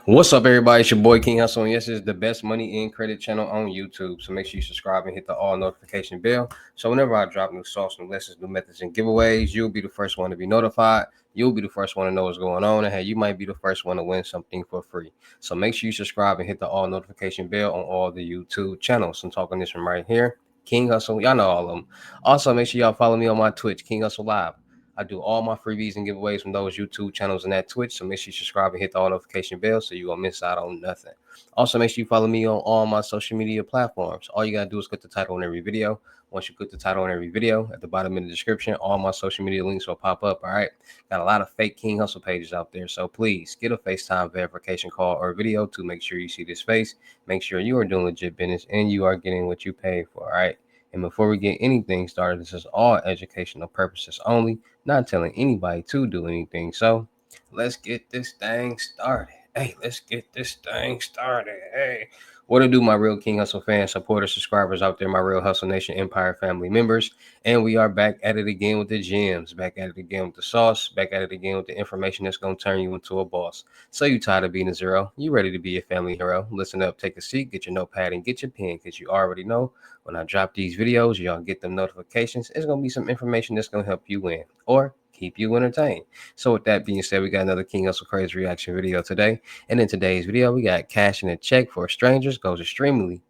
What's up, everybody? It's your boy King Hussle, and yes, this is the best money in credit channel on YouTube. So make sure you subscribe and hit the all notification bell. So whenever I drop new sauce, new lessons, new methods, and giveaways, you'll be the first one to be notified. You'll be the first one to know what's going on, and hey, you might be the first one to win something for free. So make sure you subscribe and hit the all notification bell on all the YouTube channels. I'm talking this from right here, King Hussle. Y'all know all of them. Also, make sure y'all follow me on my Twitch, King Hussle Live. I do all my freebies and giveaways from those YouTube channels and that Twitch. So make sure you subscribe and hit the all notification bell so you won't miss out on nothing. Also, make sure you follow me on all my social media platforms. All you got to do is click the title on every video. Once you click the title on every video, at the bottom in the description, all my social media links will pop up. All right. Got a lot of fake King Hussle pages out there. So please get a FaceTime verification call or video to make sure you see this face. Make sure you are doing legit business and you are getting what you pay for. All right. And before we get anything started, this is all educational purposes only, not telling anybody to do anything. So let's get this thing started. Hey, let's get this thing started. Hey, what to do, my real King Hustle fans, supporters, subscribers out there, my real Hustle Nation Empire family members. And we are back at it again with the gems, back at it again with the sauce, back at it again with the information that's going to turn you into a boss. So you tired of being a zero? You ready to be a family hero? Listen up, take a seat, get your notepad and get your pen, because you already know when I drop these videos, y'all get them notifications. It's going to be some information that's going to help you win or keep you entertained. So with that being said, we got another King Hustle Crazy reaction video today. And in today's video, we got cashing a check for strangers goes extremely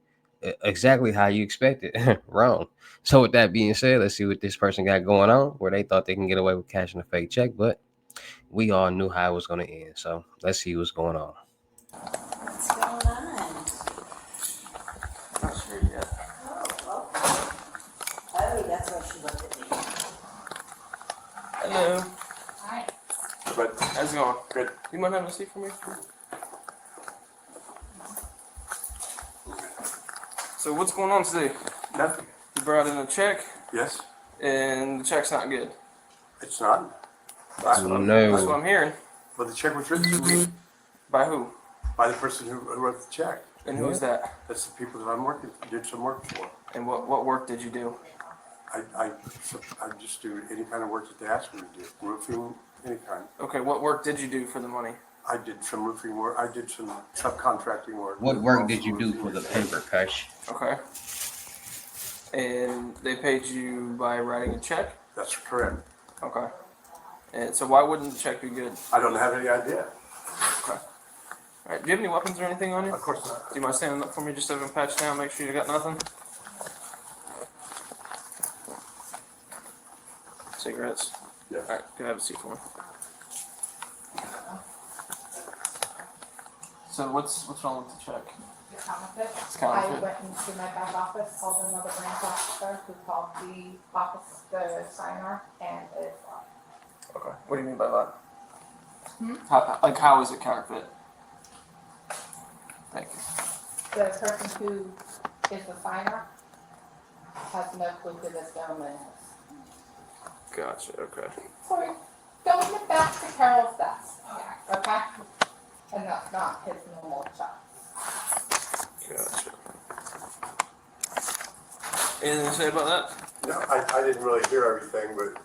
exactly how you expected. Wrong. So with that being said, let's see what this person got going on where they thought they can get away with cashing a fake check, but we all knew how it was going to end. So let's see what's going on. What's going on? Not sure yet. Oh, that's why she looked at me. Hello. Hi. But how's it going? Good. You might have a seat for me? So what's going on today? Nothing. You brought in a check, Yes, and the check's not good. it's not. That's what I'm hearing. But the check was written to me By who? by the person who wrote the check. And who is that? That's the people that I'm did some work for. And what work did you do? I just do any kind of work that they ask me to do. Roofing, any kind. Okay, what work did you do for the money? I did some roofing work. I did some subcontracting work. What work did you do for the paper, Kush? Okay. And they paid you by writing a check? That's correct. Okay. And so why wouldn't the check be good? I don't have any idea. Okay. Alright, do you have any weapons or anything on you? Of course not. Do you mind standing up for me just so I can patch down, make sure you got nothing? Cigarettes? Yeah. Alright, go have a seat for me. So what's wrong with the check? It's counterfeit. It's counterfeit. I went into my back office, called another branch officer who called the office, the signer, and it's Okay. What do you mean by that? Hmm? How is it counterfeit? Thank you. the person who is the signer has no clue who this gentleman is. Gotcha, okay. So go in the back to Carol's desk, okay? And that's not his normal job. Gotcha. Anything to say about that? No, I didn't really hear everything, but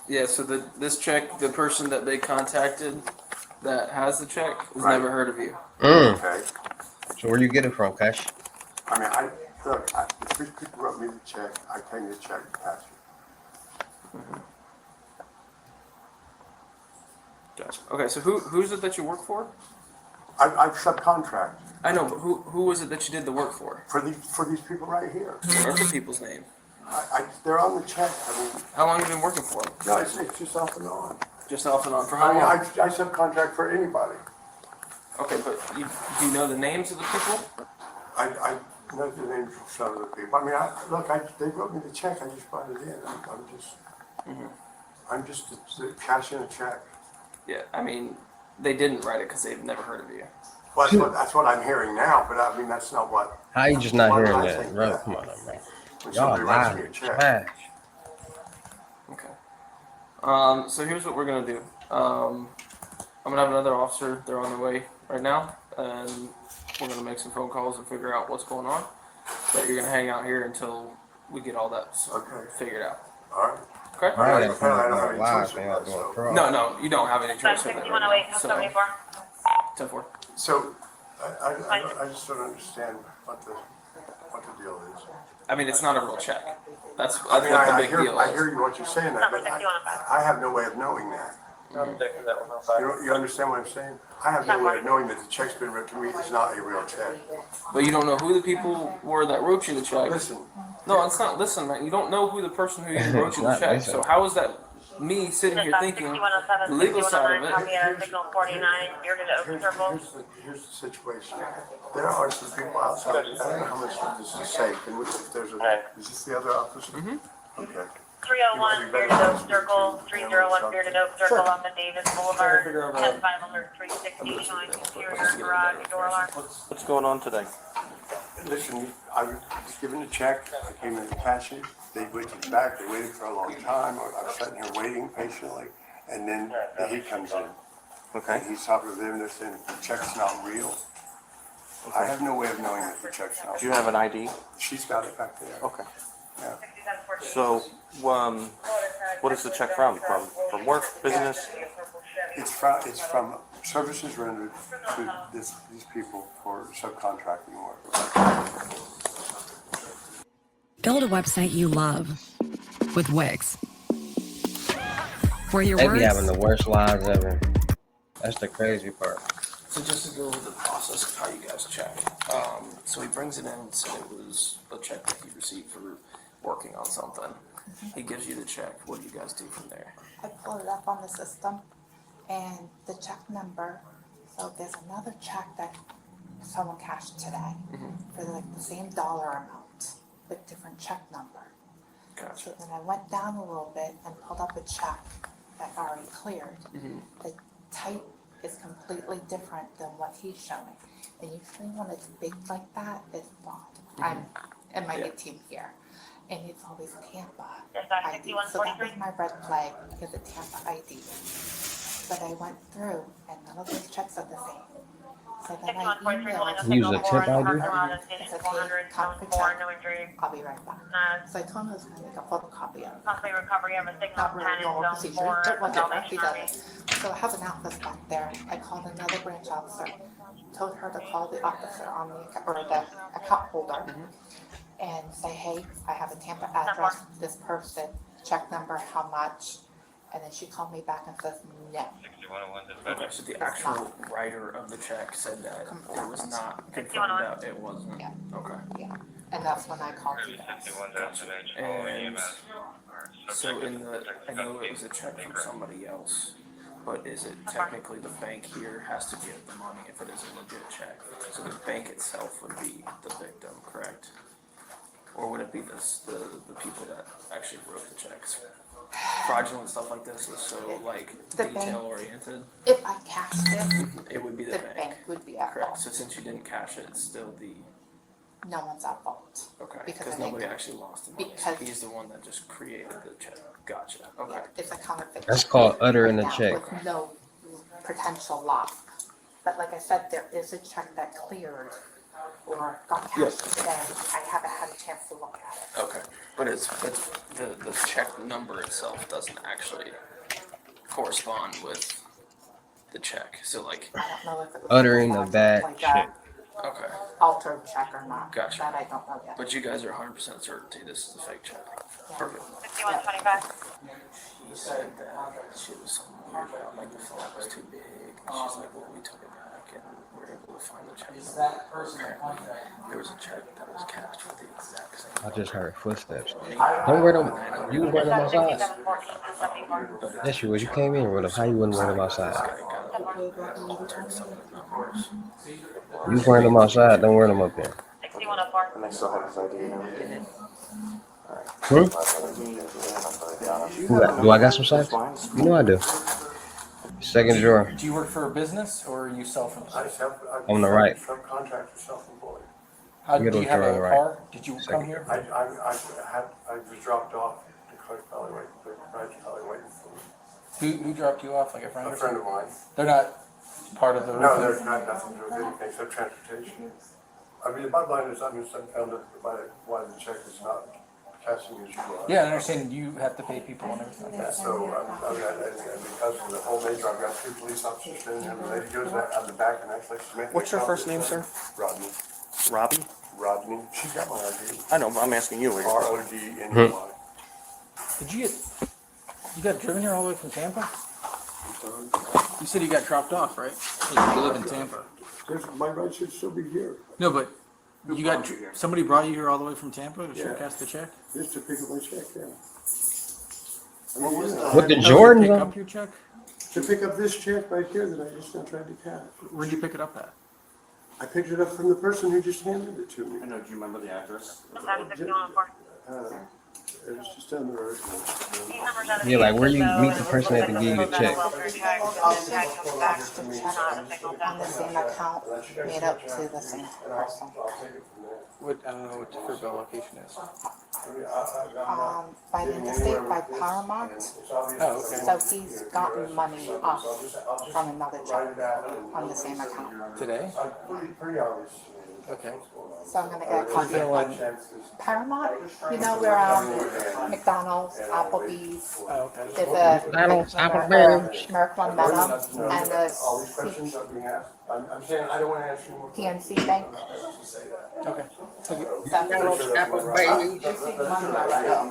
Yeah, so this check, the person that they contacted that has the check has Right. never heard of you. okay. So where you get it from, Kush? I mean, look, if these people wrote me the check, I take the check and cash it. Gotcha. Okay, so who's it that you work for? I subcontract I know, but who was it that you did the work for? for these people right here. What are the people's name? They're on the check. I mean, How long have you been working for them? no, it's just off and on. Just off and on. For I how mean, long? I subcontract for anybody. Okay, but do you know the names of the people? I know the names of some of the people. I mean, they wrote me the check. I just brought it in. I'm just cashing a check. Yeah, I mean, they didn't write it because they've never heard of you. Well, that's what I'm hearing now. But I mean, that's not what. How you just not Why would hearing I that, think bro? that? Come on, bro. When Y'all somebody writes me lying. a check. Trash. Okay. So here's what we're gonna do. I'm gonna have another officer. They're on their way right now, and we're gonna make some phone calls and figure out what's going on. But you're gonna hang out here until we get all that Okay. figured out. All right. Okay? I gotta I come don't up have with any live choice thing with out that, doing so- fraud. No, you don't have any choice in that right now. 6108, So, 74. 10-4. So, I just don't understand what the deal is. I mean, it's not a real check. That's I mean, what the I big hear, deal I is. hear you what you're saying, that, but I have no way of knowing that. You understand what I'm saying? I have no way of knowing that the check's been written to me is not a real check. But you don't know who the people were that wrote you the check. Listen, No, it's not. Listen, man. You don't know who the person who even wrote It's you the not check. listen. So how is that me sitting here thinking the legal side of it? Signal 49, you're to the open circle. here's the situation. There are some people outside, I don't know how much of this is safe, and if there's is this the other officer? Mm-hmm. Okay. 301 Bearded Oak Circle, 301 Bearded Oak Circle off of Davis Boulevard, 10-5 alert 360 showing interior garage door alarm. What's going on today? Listen, I was given a check, I came in to cash it, they waited back, they waited for a long time, I was sitting here waiting patiently, and then he comes in. Okay. And he's talking to them, they're saying the check's not real. I have no way of knowing that the check's not Do you real. have an ID? She's got it back there. Okay. Yeah. So, what is the check from? From work, business? It's from services rendered to these people for subcontracting work. Build a website you love with Wix. Where your They be having words the worst lives ever. That's the crazy part. So just to go over the process of how you guys check. So he brings it in and said it was a check that he received for working on something. He gives you the check. What do you guys do from there? I pull it up on the system and the check number. So there's another check that someone cashed today for like the same dollar amount with different check number. Gotcha. So then I went down a little bit and pulled up a check that already cleared. The type is completely different than what he's showing. And usually when it's big like that, it's fraud. I'm in my new team here. And it's always Tampa ID. So that was my red flag because it's Tampa ID. But I went through and none of those checks are the same. So then I emailed Use a tip ID? and said, hey, copy the check. I'll be right back. So I told him I was going to make a photocopy of it. Possibly recovery of a signal Not really 10 in normal zone procedure, 4, but whatever, he Salvation does Army. it. So I have an office back there. I called another branch officer, told her to call the officer on the, or the account holder and say, hey, I have a Tampa address, this person, check number, how much? And then she called me back and says, no. Okay, so the actual writer of the check said that it was not confirmed out. It wasn't. Yeah. Okay. Yeah, and that's when I called you guys. And so in the, I know it was a check from somebody else, but is it technically the bank here has to give the money if it is a legit check? So the bank itself would be the victim, correct? Or would it be the people that actually wrote the checks? Fraudulent stuff like this is so like The bank. detail oriented. If I cashed it, It would be the the bank. bank would be at Correct. fault. So since you didn't cash it, it's still the No one's at fault. okay. Because Because I nobody didn't- actually lost the money. So because- he's the one that just created the check. Gotcha. Okay. Yeah, it's a counterfeit. That's check called uttering right a now check. With no potential loss. But like I said, there is a check that cleared or got cashed today. I haven't had a chance to look at it. Okay. But it's the check number itself doesn't actually correspond with the check. So like I don't know if it was. Uttering a bad like check. okay. Altered check or not. Gotcha. That I don't know yet. But you guys are 100% certainty this is a fake check. Perfect. 6125. She said that she was something weird about like the font was too big. And she's like, well, we took it back and we were able to find the check. Apparently, there was a check that was cashed with the exact same. I just heard footsteps. Don't wear them. You was wearing them outside. 6714 to 74. Yes, you was. You came in with them. How you wouldn't wear them outside? You was wearing them outside. Don't wear them up there. 6104. And I still have his ID now. Hmm? Do I got some socks? You know I do. Second drawer. Do you work for a business or are you self-employed? On the right. Subcontractor, self-employed. How You do you gotta have turn a right. car? Did you Second. come here? I was dropped off to Clark Valley waiting for me. Who dropped you off? Like a friend? A Or friend something? of mine. They're not part of the. No, there's not nothing to do with anything except transportation. I mean, the bottom line is, I found out why the check is not passing as you are. Yeah, I understand you have to pay people and everything like that. So, because of the whole major, I've got 2 police officers standing there, the lady goes on the back and actually submits. What's your first name, sir? Rodney. Robbie? Rodney, she's got my ID. I know, but I'm asking you. RODNY. Did you got driven here all the way from Tampa? You said you got dropped off, right? You live in Tampa. My ride should still be here, No, but somebody brought you here all the way from Tampa to Yeah. cash the check? just to pick up my check, yeah. With the Oh, to Jordans pick on? up your check? To pick up this check right here that I just now tried to cash. Where'd you pick it up at? I picked it up from the person who just handed it to me. I know, do you remember the address? It was just down the road. Yeah, like where you meet the person that to give you the check. On the same account, made up to the same person. What Bell location is? By the interstate, by Paramount. Oh, okay. So he's gotten money off from another check on the same account. Today? Pretty obvious. Okay. So I'm gonna get a copy of one. Paramount, you know where McDonald's, Applebee's, Oh, okay. there's a McDonald's, Applebee's. Merck One Meta and All these questions are being asked. I'm saying, I don't want to answer more. PNC Bank. Okay. I'm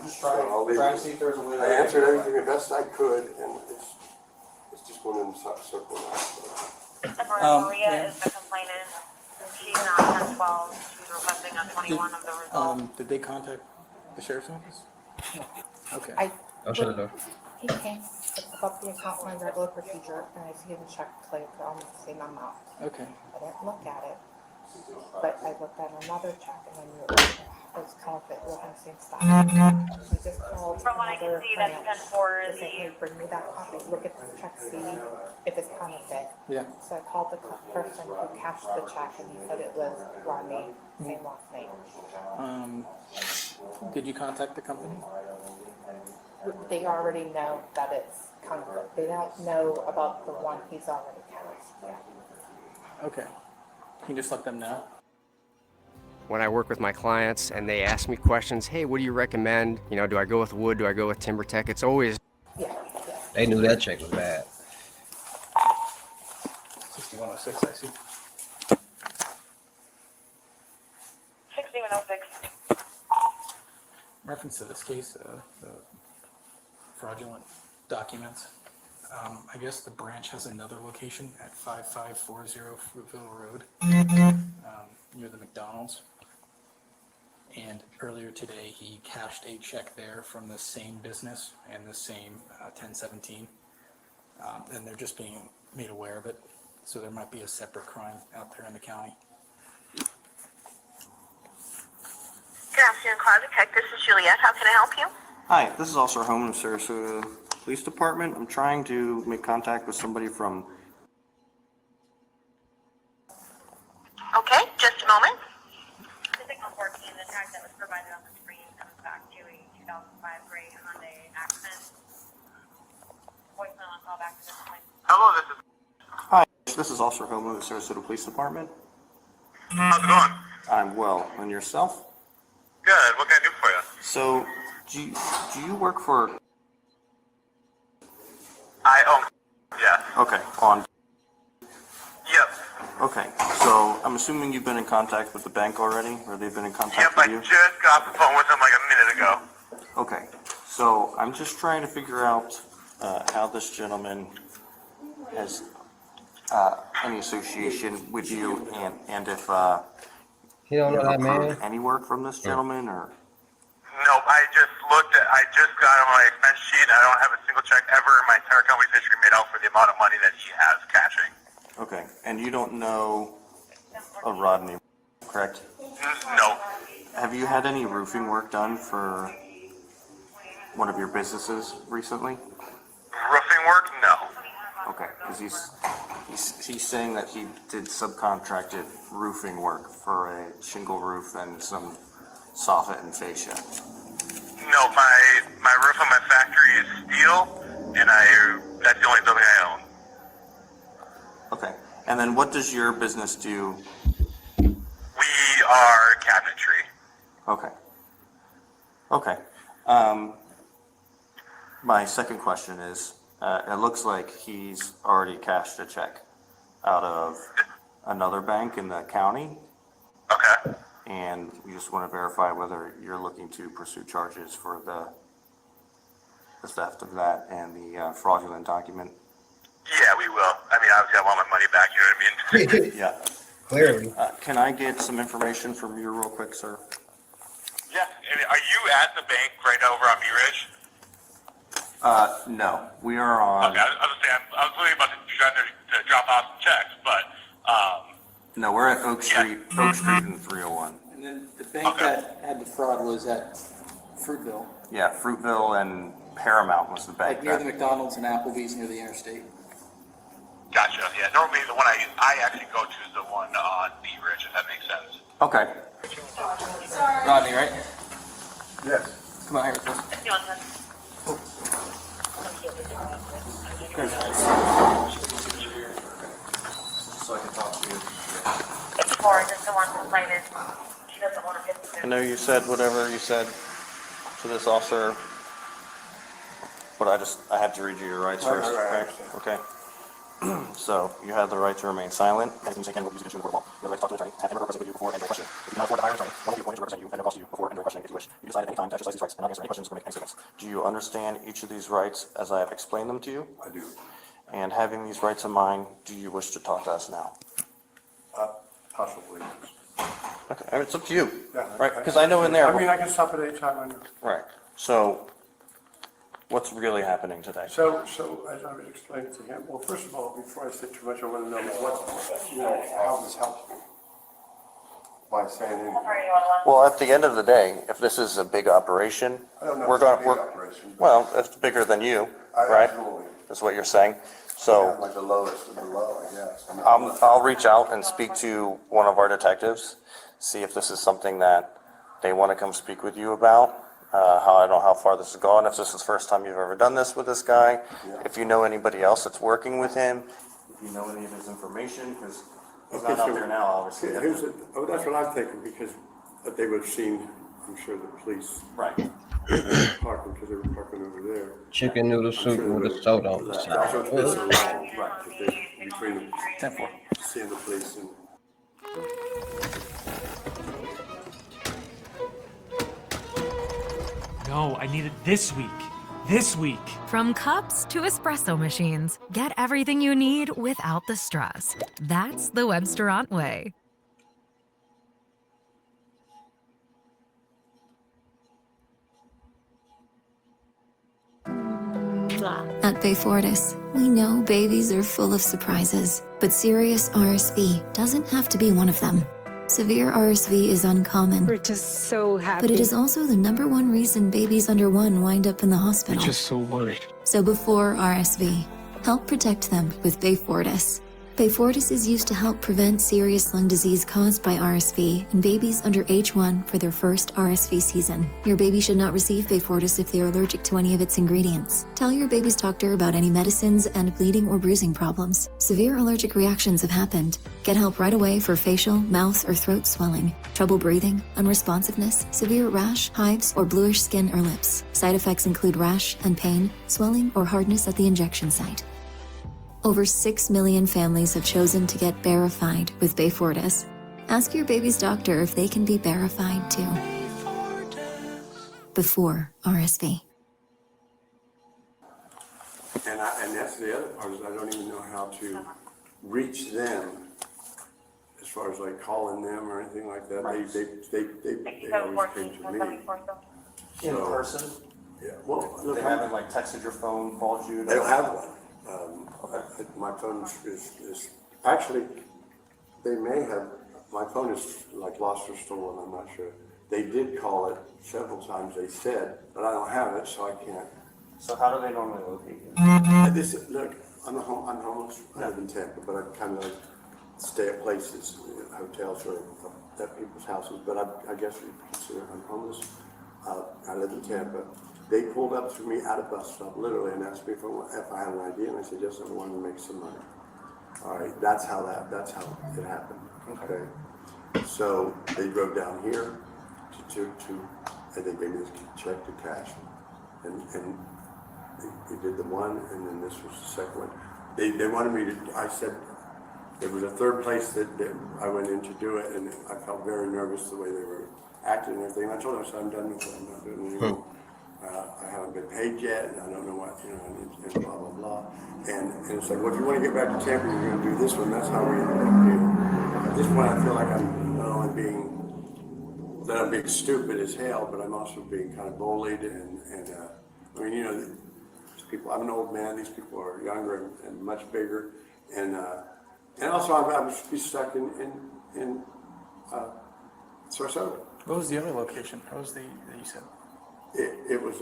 just trying to see if there's a way. I answered everything the best I could, and it's just one in the circle now. Maria is the complainant. She's not 1012. She's requesting a 21 of the result. Did they contact the sheriff's office? Okay. Oh, shut the door. He came, took up the account, my regular procedure, and I see the check cleared for almost the same amount. Okay. I didn't look at it, but I looked at another check and I knew it was counterfeit, it wasn't the same stock. I just called From what I can another see, that's branch 10-4 to is say, hey, bring me that copy, look at the check, see if it's counterfeit. Yeah. So I called the person who cashed the check and he said it was Rodney, same last name. Did you contact the company? They already know that it's counterfeit. They don't know about the one he's already cashed. Yeah. Okay. Can you just let them know? When I work with my clients and they ask me questions, hey, what do you recommend? You know, do I go with wood? Do I go with timber tech? It's always Yeah. They knew that check was bad. 6106, I see. 6106. Reference to this case, the fraudulent documents. I guess the branch has another location at 5540 Fruitville Road, near the McDonald's. And earlier today, he cashed a check there from the same business and the same 1017. And they're just being made aware of it. So there might be a separate crime out there in the county. Good afternoon, Closet Tech. This is Juliet. How can I help you? Hi, this is also Home and Sarasota Police Department. I'm trying to make contact with somebody from... Okay, just a moment. The signal 14, the tag that was provided on the screen comes back to a 2005 gray Hyundai Accent. Voicemail and call back to this point. Hello, this is... Hi, this is Officer Home of the Sarasota Police Department. How's it going? I'm well. And yourself? Good. What can I do for you? So, do you work for... I own... Yeah. Okay, on... Yep. Okay, so I'm assuming you've been in contact with the bank already, or they've been in contact Yep, with I you? just got off the phone with him like a minute ago. Okay, so I'm just trying to figure out how this gentleman has any association with you, and if He don't know you've that approved man. any work from this gentleman, or... Nope, I just got him my expense sheet, and I don't have a single check ever in my entire company's history made out for the amount of money that he has cashing. Okay, and you don't know a Rodney, correct? No. Have you had any roofing work done for one of your businesses recently? Roofing work? No. Okay, because he's saying that he did subcontracted roofing work for a shingle roof and some soffit and fascia. No, my roof on my factory is steel, and that's the only building I own. Okay, and then what does your business do? We are cabinetry. Okay. Okay. My second question is, it looks like he's already cashed a check out of another bank in the county, Okay. and we just want to verify whether you're looking to pursue charges for the theft of that and the fraudulent document. Yeah, we will. I mean, obviously, I want my money back. You know what I mean? Yeah. Clearly. Can I get some information from you real quick, sir? Yeah. And are you at the bank right over on Bee Ridge? No, we are on. Okay, I was saying, I was really about to be trying to drop off some checks, but No, we're at Oak Street and 301. And then the bank that had the fraud was at Fruitville, Yeah, Fruitville and Paramount was the bank. like near the McDonald's and Applebee's near the interstate. gotcha. Yeah, normally the one I actually go to is the one on Bee Ridge, if that makes sense. Okay. Rodney, right? Yes. Come out here, please. So I can talk to you. It's for just the one who cited. She doesn't want to get I know you said whatever you said to this officer, but I have to read you your rights first. Right. Okay. So you have the right to remain silent. Anything you say can will be used against you in the court of law. You have the right to talk to an attorney, have him represent you before and question. If you cannot afford to hire an attorney, one will be appointed to represent you and no cost to you before and during questioning if you wish. You decide at any time to exercise these rights and not answer any questions or make any statements. Do you understand each of these rights as I have explained them to you? I do. And having these rights in mind, do you wish to talk to us now? Possibly. Okay, I mean, it's up to you. Yeah. Right, because I know in there. I mean, I can stop at any time. I know. Right, so what's really happening today? So as I was explaining to him, well, first of all, before I say too much, I want to know how this helps me by saying anything. Well, at the end of the day, if this is a big operation, I don't know we're if it's a going, big operation, but well, it's bigger than you, right? Absolutely. That's what you're saying. Yeah, So like the lowest of the low, I guess. I mean, I'll reach out and speak to one of our detectives, see if this is something that they want to come speak with you about. How, I don't know how far this has gone, if this is the first time you've ever done this with this guy, if you know anybody else that's working with him, if you know any of his information, because he's not out there now, obviously. That's what I'm thinking, because they would have seen, I'm sure, the police Right. parking, because they were parking over there. Chicken noodle soup with a soda on the That's side. what's been so long, right, that they, between the, 10-4. seeing the police and. No, I need it this week. This week. From cups to espresso machines, get everything you need without the stress. That's the Webstaurant way. At Bayfortis, we know babies are full of surprises, but serious RSV doesn't have to be one of them. Severe RSV is uncommon. We're just so happy. But it is also the #1 reason babies under 1 wind up in the hospital. We're just so worried. So before RSV, help protect them with Bayfortis. Bayfortis is used to help prevent serious lung disease caused by RSV in babies under age 1 for their first RSV season. Your baby should not receive Bayfortis if they are allergic to any of its ingredients. Tell your baby's doctor about any medicines and bleeding or bruising problems. Severe allergic reactions have happened. Get help right away for facial, mouth, or throat swelling, trouble breathing, unresponsiveness, severe rash, hives, or bluish skin or lips. Side effects include rash and pain, swelling, or hardness at the injection site. Over 6 million families have chosen to get verified with Bayfortis. Ask your baby's doctor if they can be verified too. Before RSV. And that's the other part, is I don't even know how to reach them as far as like calling them or anything like that. They always came to me. In person? Yeah, well, look, They haven't like texted your phone, called you? they don't have one. My phone is, actually, they may have, my phone is like lost or stolen, I'm not sure. They did call it several times, they said, but I don't have it, so I can't. So how do they normally locate you? Look, I'm homeless, I live in Tampa, but I kind of stay at places, hotels or at people's houses, but I guess you consider I'm homeless. I live in Tampa. They pulled up to me at a bus stop, literally, and asked me if I had an idea, and I said, yes, I wanted to make some money. All right, that's how it happened, okay? So they drove down here to and they gave me this check to cash. And they did the one, and then this was the second one. They wanted me to, I said, there was a third place that I went in to do it, and I felt very nervous the way they were acting and everything. I told them, I said, I'm done with it, I'm not doing it anymore. I haven't been paid yet, and I don't know what, and blah, blah, blah. And it's like, well, if you want to get back to Tampa, you're going to do this one. That's how we ended up doing it. At this point, I feel like I'm not only being stupid as hell, but I'm also being kind of bullied, and I mean, these people, I'm an old man, these people are younger and much bigger, and also I'm stuck in Sarasota. What was the other location? What was that you said? It was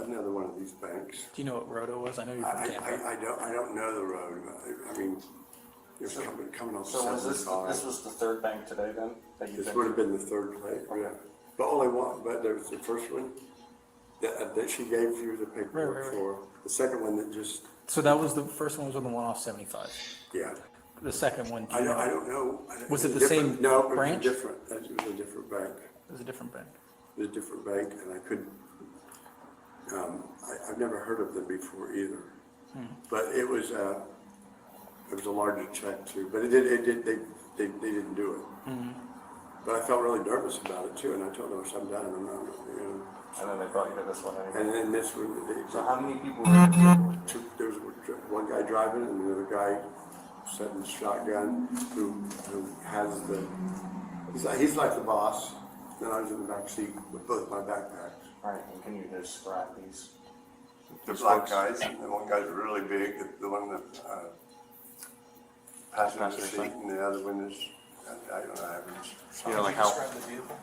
another one of these banks. Do you know what road it was? I know you're from Tampa. I don't know the road. I mean, you're coming on. So was this was the third bank today then? This would have been the third place, yeah. But only one, but there was the first one that she gave you the paperwork for. The second one that just. So that was the first one was on the one off 75. Yeah. The second one. I don't know. Was it the same No, branch? It was different. It was a different bank. It was a different bank. It was a different bank, and I couldn't. I've never heard of them before either. But it was a larger check too. But they didn't do it. But I felt really nervous about it too, and I told them, I'm done. I'm not, And then they brought you to this one anyway. And then this one. So how many people were there? There was one guy driving, and the other guy sitting shotgun who has he's like the boss. And I was in the back seat with both my backpacks. All right, and can you describe these? The black guys, and the one guy's really big, the one that passenger seat, and the other one is, I don't know, average. You know, like how? Describe the vehicle.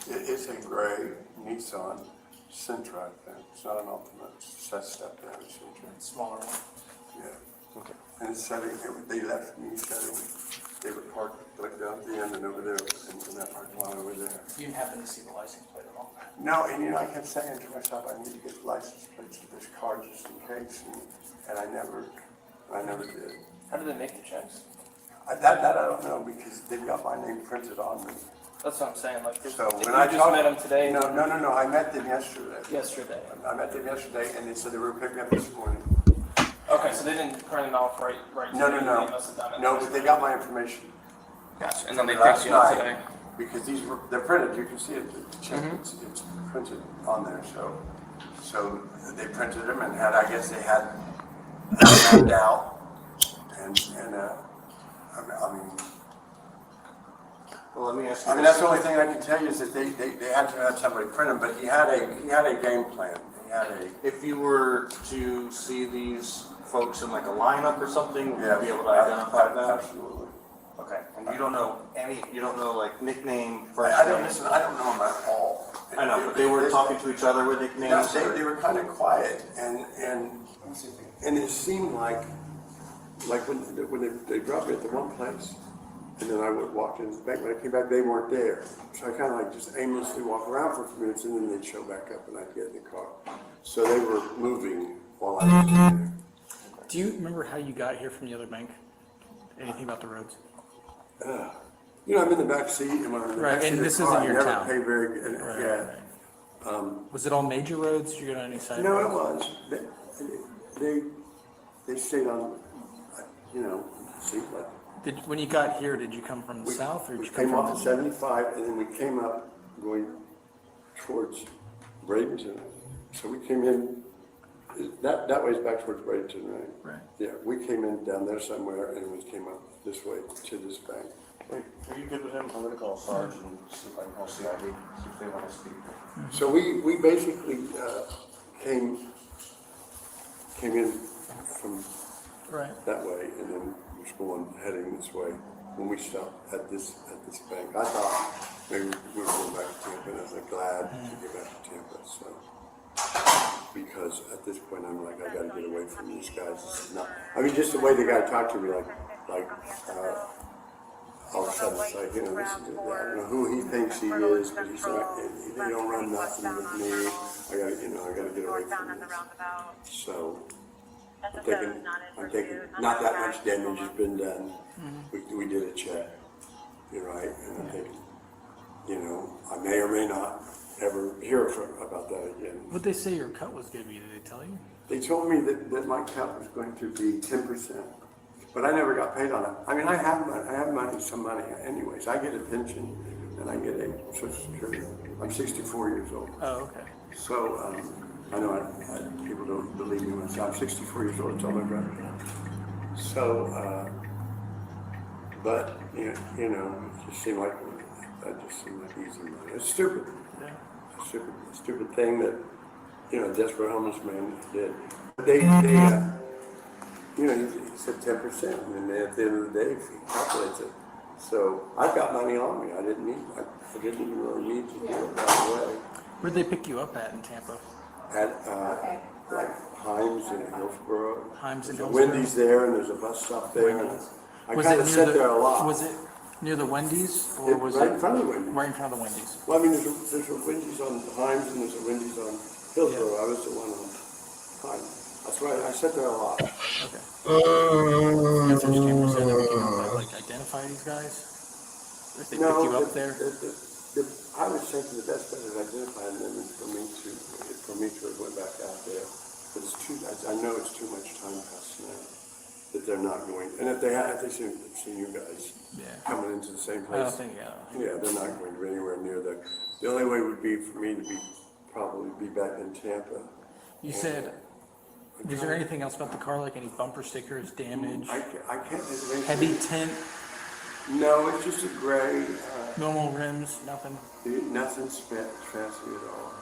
It's a gray Nissan Sentra, I think. It's not an Ultimate, it's a step down Sentra. Smaller one. Yeah. Okay. And it's setting, they left me setting, they were parked like down at the end and over there, in that parking lot over there. You didn't happen to see the license plate at all? No, and I kept saying to myself, I need to get license plates for this car just in case, and I never did. How did they make the checks? That I don't know, because they've got my name printed on them. That's what I'm saying. Like, So if when you I just talked- met them today. No, I met them yesterday. Yesterday. I met them yesterday, and they said they were picking up this morning. Okay, so they didn't print it off right. No, today. They must have done it. No, but they got my information. Gotcha. And then they Last picked you up night, today. because they're printed, you can see it, the check, it's printed on there, so they printed them and I guess they had mapped out, and I mean, Well, let me ask you. I mean, that's the only thing I can tell you is that they had to have somebody print them, but he had a game plan, If you were to see these folks in like a lineup or something, would you be able to identify them? Absolutely. Okay, and you don't know like nickname, I don't know them at all. I know, but they were talking to each other with nicknames? No, they were kind of quiet, and it seemed like when they dropped me at the one place, and then I walked into the bank. When I came back, they weren't there. So I kind of like just aimlessly walk around for a few minutes, and then they'd show back up, and I'd get in the car. So they were moving while I was in there. Do you remember how you got here from the other bank? Anything about the roads? I'm in the back seat, and when I'm in the Right, back seat and of the this car, isn't your I never town. pay very good. Right, Yeah. right. Was it all major roads? Did you get on any side No, it roads? was. They stayed on, seemed like. When you got here, did you come from the south or did We you come came from? off of 75, and then we came up going towards Bradenton. So we came in, that way's back towards Bradenton, right? Right. Yeah, we came in down there somewhere, and we came up this way to this bank. Wait, are you good with him? I'm gonna call Sarge and see if I can call CID, see if they wanna speak. So we basically came in from Right. that way, and then was heading this way when we stopped at this bank. I thought maybe we were going back to Tampa, and I was like glad to get back to Tampa. So because at this point I'm like, I got to get away from these guys. This is not. I mean, just the way the guy talked to me, like all of a sudden it's like, this is, I don't know who he thinks he is, but he's not. They don't run nothing with me. I got to get away from this. So. I'm thinking, not that much damage has been done. We did a check, you're right, and I'm thinking, I may or may not ever hear about that again. What'd they say your cut was gonna be? Did they tell you? They told me that my cut was going to be 10%, but I never got paid on it. I mean, I have money, some money anyways. I get a pension and I get a Social Security. I'm 64 years old. Oh, okay. So, I know people don't believe me when I say I'm 64 years old, tell my brother. So, but, you know, it just seemed like, that just seemed like easy money. It's stupid. Yeah. A stupid thing that, you know, a desperate homeless man did. They you know, he said 10%, and then at the end of the day, he calculates it. So I've got money on me. I didn't even really need to do it right away. Where'd they pick you up at in Tampa? At like Himes in Hillsborough. Himes in There's a Hillsborough? Wendy's there, and there's a bus stop there. And I Was kind it of near sat the- there a lot. Was it near the Wendy's, or It- was right it in front of the Wendy's. right in front of the Wendy's? Well, I mean, there's a Wendy's on Himes and there's a Wendy's on Hillsborough. I was the one on Himes. That's why I sat there a lot. Okay. That's what you came to say. They were gonna like identify these guys. If they picked you up there. I was thinking the best bet is identifying them and for me to have went back out there. But it's I know it's too much time passed now that they're not going. And if they seen you guys coming into the same place. I don't think, Yeah, they're not going to be anywhere near there. The only way would be for me to probably be back in Tampa. You said, was there anything else about the car, like any bumper stickers, damage, I can't think of anything. heavy tint, No, it's just a gray. normal rims, nothing? Nothing fancy at all.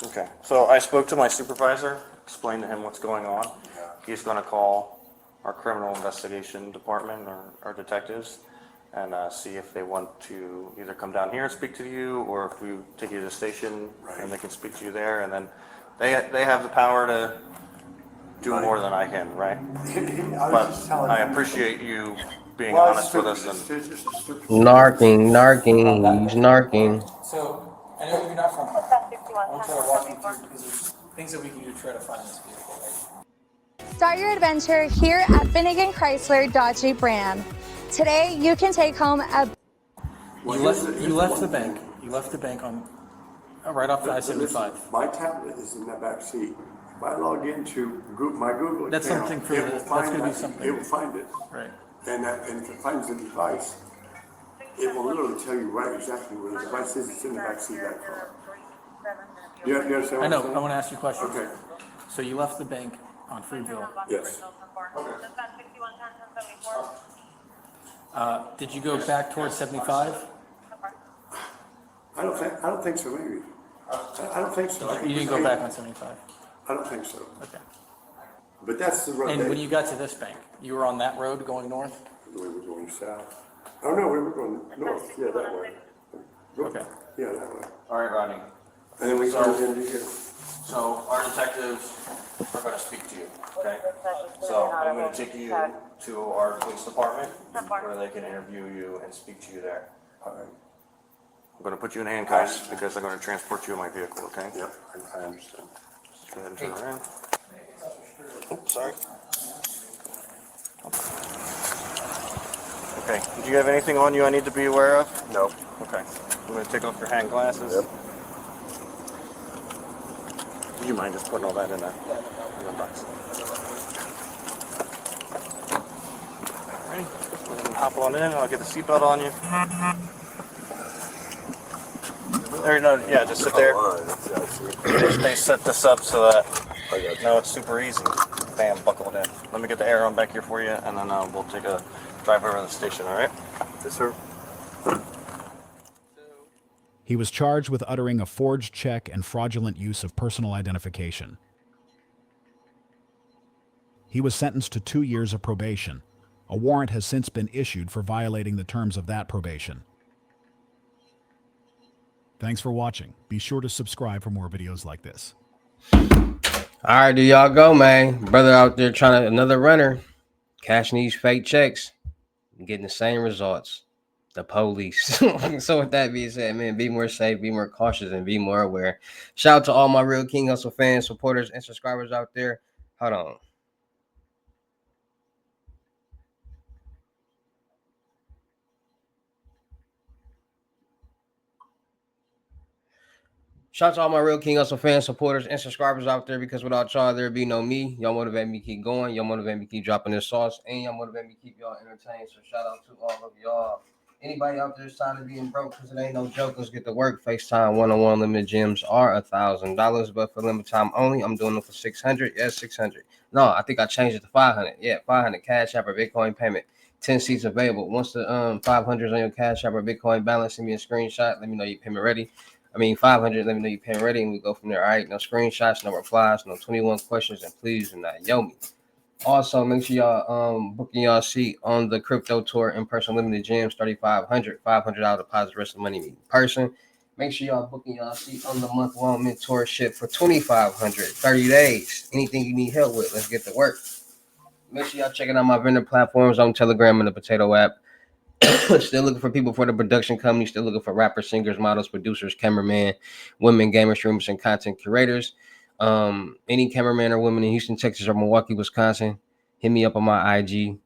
Okay, so I spoke to my supervisor, explained to him what's going on. He's gonna call our criminal investigation department or our detectives and see if they want to either come down here and speak to you, or if we take you to the station and they can speak to you there, and then they have the power to do more than I can, right? But I appreciate you being honest with us and Narking, he's narking. So, I know you're not from here. I'll try to walk you through, because there's things that we can do to try to find this vehicle, right? Start your adventure here at Finnegan Chrysler Dodge Jeep Ram. Today, you can take home a... You left the bank. You left the bank on, right off the I-75. My tablet is in the back seat. If I log into my Google account, That's something for it will find gonna be that. something. It will find it. Right. And if it finds the device, it will literally tell you right exactly where the device is. It's in the back seat of that car. You understand what I I'm know, saying? I want to ask you a question. Okay. So you left the bank on Freeville. Yes. Did you go back towards 75? I don't think so, maybe. I don't think so. You didn't go back on 75? I don't think so. Okay. But that's the road. And when you got to this bank, you were on that road going north? We were going south. Oh, no, we were going north. Yeah, that way. Okay. Yeah, that way. all right, Rodney. And then we So- go into here. So our detectives are gonna speak to you, okay? So I'm gonna take you to our police department where they can interview you and speak to you there. All right. I'm gonna put you in handcuffs because I'm gonna transport you in my vehicle, okay? Yep, I understand. Just go ahead and turn around. Oops, sorry. Okay, do you have anything on you I need to be aware of? No. Okay, I'm gonna take off your hand glasses. Yep. Do you mind just putting all that in the box? Ready? Go ahead and hop on in, I'll get the seatbelt on you. There, no, yeah, just sit there. They set this up so that, no, it's super easy. Bam, buckled in. Let me get the air on back here for you, and then we'll take a drive over to the station, all right? Yes, sir. He was charged with uttering a forged check and fraudulent use of personal identification. He was sentenced to 2 years of probation. A warrant has since been issued for violating the terms of that probation. Thanks for watching. Be sure to subscribe for more videos like this. All right, do y'all go, man. Brother out there trying to, another runner, cashing these fake checks, getting the same results. The police. So with that being said, man, be more safe, be more cautious, and be more aware. Shout out to all my Real King Hussle fans, supporters, and subscribers out there. Hold on. Shout out to all my real King Hustle fans, supporters, and subscribers out there, because without y'all, there'd be no me. Y'all motivate me to keep going. Y'all motivate me to keep dropping this sauce. And y'all motivate me to keep y'all entertained. So shout out to all of y'all. Anybody out there is tired of being broke because it ain't no joke, let's get to work. FaceTime one-on-one limited gems are $1,000, but for limited time only, I'm doing them for $600. Yes, $600. No, I think I changed it to $500. Yeah, $500 Cash App or Bitcoin payment. 10 seats available. Once the 500 is on your Cash App or Bitcoin balance, send me a screenshot. Let me know your payment ready. 500, let me know your payment ready, and we go from there. All right, no screenshots, no replies, no 21 questions, and please do not yo me. Also, make sure y'all booking y'all seat on the crypto tour in person limited gems, $3,500 deposit, rest of the money in person. Make sure y'all booking y'all seat on the month-long mentorship for $2,500, 30 days. Anything you need help with, let's get to work. Make sure y'all checking out my vendor platforms on Telegram and the Potato app. Still looking for people for the production company. Still looking for rappers, singers, models, producers, cameraman, women, gamers, streamers, and content curators. Any cameraman or woman in Houston, Texas, or Milwaukee, Wisconsin, hit me up on my IG.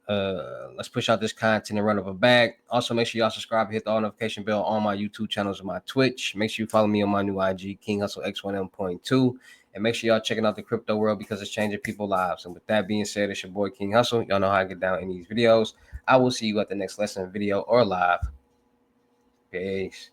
Let's push out this content and run up a bag. Also, make sure y'all subscribe and hit the all notification bell on my YouTube channels and my Twitch. Make sure you follow me on my new IG, King Hustle X1M.2. And make sure y'all checking out the crypto world, because it's changing people's lives. And with that being said, it's your boy King Hustle. Y'all know how I get down in these videos. I will see you at the next lesson, video, or live. Peace.